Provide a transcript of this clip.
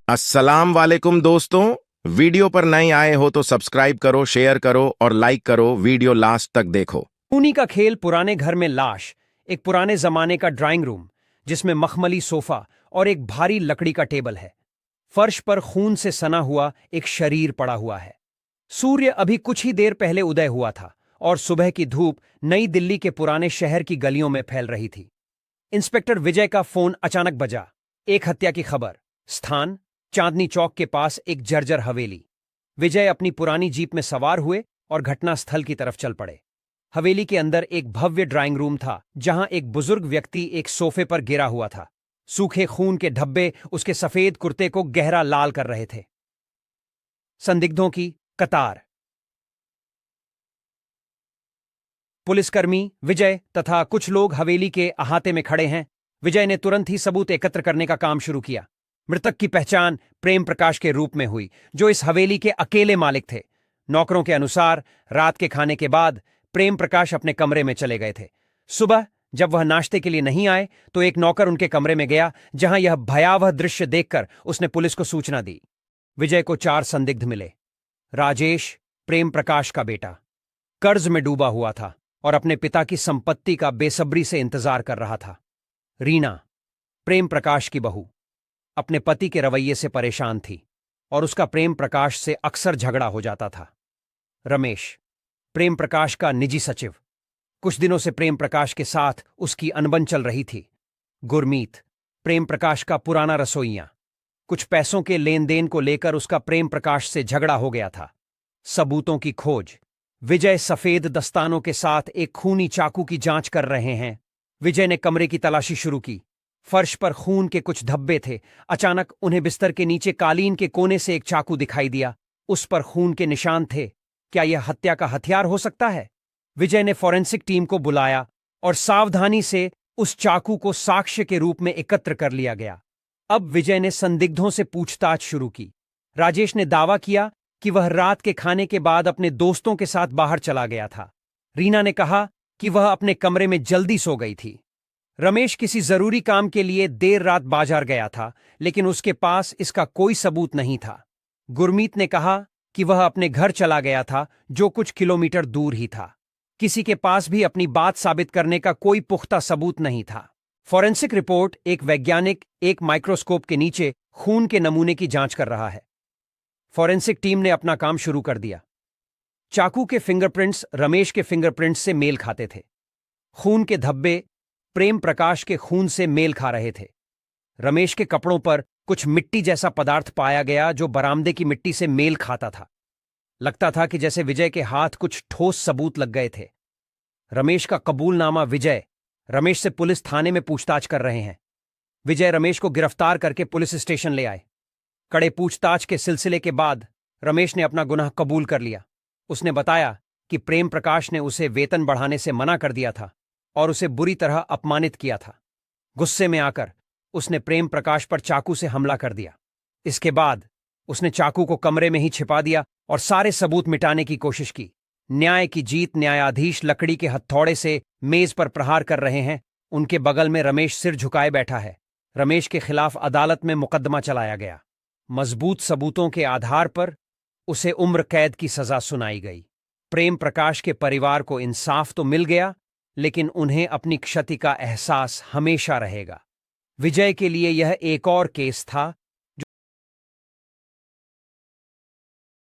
अस्सलाम वालेकुम दोस्तों। वीडियो पर नए आए हो तो सब्सक्राइब करो, शेयर करो और लाइक करो। वीडियो लास्ट तक देखो। खूनी का खेल। पुराने घर में लाश। एक पुराने जमाने का ड्राइंग रूम जिसमें मखमली सोफा और एक भारी लकड़ी का टेबल है। फर्श पर खून से सना हुआ एक शरीर पड़ा हुआ है। सूर्य अभी कुछ ही देर पहले उदय हुआ था और सुबह की धूप नई दिल्ली के पुराने शहर की गलियों में फैल रही थी। इंस्पेक्टर विजय का फोन अचानक बजा। एक हत्या की खबर। स्थान चांदनी चौक के पास एक जर्जर हवेली। विजय अपनी पुरानी जीप में सवार हुए और घटनास्थल की तरफ चल पड़े। हवेली के अंदर एक भव्य ड्राइंग रूम था जहां एक बुजुर्ग व्यक्ति एक सोफे पर गिरा हुआ था। सूखे खून के धब्बे उसके सफेद कुर्ते को गहरा लाल कर रहे थे। संदिग्धों की कतार। पुलिसकर्मी, विजय तथा कुछ लोग हवेली के अहाते में खड़े हैं। विजय ने तुरंत ही सबूत एकत्र करने का काम शुरू किया। मृतक की पहचान प्रेम प्रकाश के रूप में हुई, जो इस हवेली के अकेले मालिक थे। नौकरों के अनुसार रात के खाने के बाद प्रेम प्रकाश अपने कमरे में चले गए थे। सुबह जब वह नाश्ते के लिए नहीं आए तो एक नौकर उनके कमरे में गया, जहां यह भयावह दृश्य देखकर उसने पुलिस को सूचना दी। विजय को 4 संदिग्ध मिले। राजेश, प्रेम प्रकाश का बेटा, कर्ज में डूबा हुआ था और अपने पिता की संपत्ति का बेसब्री से इंतजार कर रहा था। रीना, प्रेम प्रकाश की बहू, अपने पति के रवैये से परेशान थी और उसका प्रेम प्रकाश से अक्सर झगड़ा हो जाता था। रमेश, प्रेम प्रकाश का निजी सचिव, कुछ दिनों से प्रेम प्रकाश के साथ उसकी अनबन चल रही थी। गुरमीत, प्रेम प्रकाश का पुराना रसोइया, कुछ पैसों के लेन देन को लेकर उसका प्रेम प्रकाश से झगड़ा हो गया था। सबूतों की खोज। विजय सफेद दस्तानों के साथ एक खूनी चाकू की जांच कर रहे हैं। विजय ने कमरे की तलाशी शुरू की। फर्श पर खून के कुछ धब्बे थे। अचानक उन्हें बिस्तर के नीचे कालीन के कोने से एक चाकू दिखाई दिया। उस पर खून के निशान थे। क्या यह हत्या का हथियार हो सकता है? विजय ने फॉरेंसिक टीम को बुलाया और सावधानी से उस चाकू को साक्ष्य के रूप में एकत्र कर लिया गया। अब विजय ने संदिग्धों से पूछताछ शुरू की। राजेश ने दावा किया कि वह रात के खाने के बाद अपने दोस्तों के साथ बाहर चला गया था। रीना ने कहा कि वह अपने कमरे में जल्दी सो गई थी। रमेश किसी जरूरी काम के लिए देर रात बाजार गया था, लेकिन उसके पास इसका कोई सबूत नहीं था। गुरमीत ने कहा कि वह अपने घर चला गया था, जो कुछ किलोमीटर दूर ही था। किसी के पास भी अपनी बात साबित करने का कोई पुख्ता सबूत नहीं था। Forensic report. एक वैज्ञानिक एक माइक्रोस्कोप के नीचे खून के नमूने की जांच कर रहा है। फॉरेंसिक टीम ने अपना काम शुरू कर दिया। चाकू के फिंगरप्रिंट्स रमेश के फिंगरप्रिंट्स से मेल खाते थे। खून के धब्बे प्रेम प्रकाश के खून से मेल खा रहे थे। रमेश के कपड़ों पर कुछ मिट्टी जैसा पदार्थ पाया गया, जो बरामदे की मिट्टी से मेल खाता था। लगता था कि जैसे विजय के हाथ कुछ ठोस सबूत लग गए थे। रमेश का कबूलनामा। विजय रमेश से पुलिस थाने में पूछताछ कर रहे हैं। विजय रमेश को गिरफ्तार करके पुलिस स्टेशन ले आए। कड़े पूछताछ के सिलसिले के बाद रमेश ने अपना गुनाह कबूल कर लिया। उसने बताया कि प्रेम प्रकाश ने उसे वेतन बढ़ाने से मना कर दिया था और उसे बुरी तरह अपमानित किया था। गुस्से में आकर उसने प्रेम प्रकाश पर चाकू से हमला कर दिया। इसके बाद उसने चाकू को कमरे में ही छिपा दिया और सारे सबूत मिटाने की कोशिश की। न्याय की जीत। न्यायाधीश लकड़ी के हथौड़े से मेज पर प्रहार कर रहे हैं। उनके बगल में रमेश सिर झुकाए बैठा है। रमेश के खिलाफ अदालत में मुकदमा चलाया गया। मजबूत सबूतों के आधार पर उसे उम्र कैद की सजा सुनाई गई। प्रेम प्रकाश के परिवार को इंसाफ तो मिल गया, लेकिन उन्हें अपनी क्षति का एहसास हमेशा रहेगा। विजय के लिए यह एक और केस था